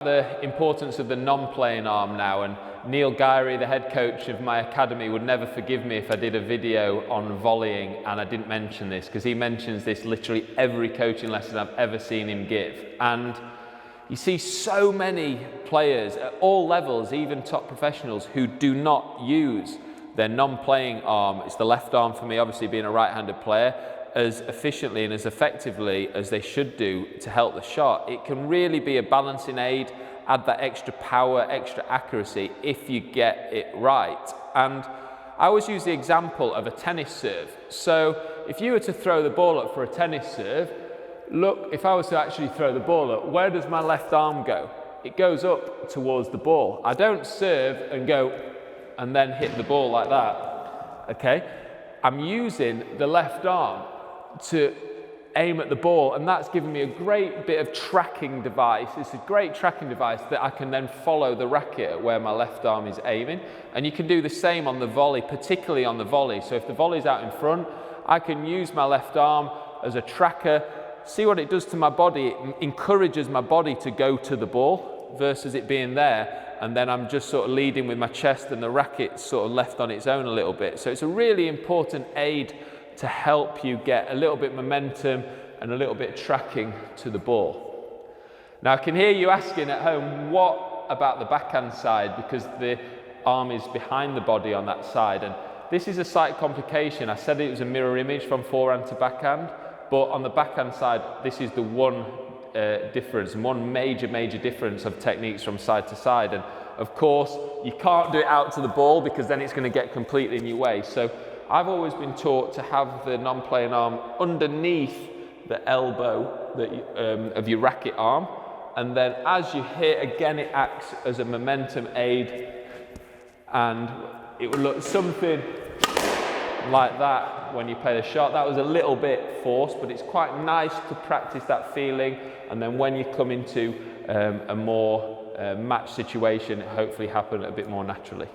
The importance of the non-playing arm now, and Neil Guyry, the head coach of my academy, would never forgive me if I did a video on volleying and I didn't mention this, because he mentions this literally every coaching lesson I've ever seen him give. And you see so many players at all levels, even top professionals, who do not use their non-playing arm. It's the left arm for me, obviously being a right-handed player, as efficiently and as effectively as they should do to help the shot. It can really be a balancing aid, add that extra power, extra accuracy if you get it right. And I always use the example of a tennis serve. So if you were to throw the ball up for a tennis serve, look, if I was to actually throw the ball up, where does my left arm go? It goes up towards the ball. I don't serve and go and then hit the ball like that, okay? I'm using the left arm to aim at the ball, and that's given me a great bit of tracking device. It's a great tracking device that I can then follow the racket at where my left arm is aiming. And you can do the same on the volley, particularly on the volley. So if the volley's out in front, I can use my left arm as a tracker, see what it does to my body. It encourages my body to go to the ball versus it being there, and then I'm just sort of leading with my chest and the racket sort of left on its own a little bit. So it's a really important aid to help you get a little bit momentum and a little bit of tracking to the ball. Now I can hear you asking at home, what about the backhand side? Because the arm is behind the body on that side, and this is a slight complication. I said it was a mirror image from forehand to backhand, but on the backhand side, this is the one difference, and one major difference of techniques from side to side. And of course, you can't do it out to the ball because then it's going to get completely in your way. So I've always been taught to have the non-playing arm underneath the elbow of your racket arm, and then as you hit, again, it acts as a momentum aid, and it would look something like that when you play the shot. That was a little bit forced, but it's quite nice to practice that feeling, and then when you come into a more match situation, it hopefully happen a bit more naturally.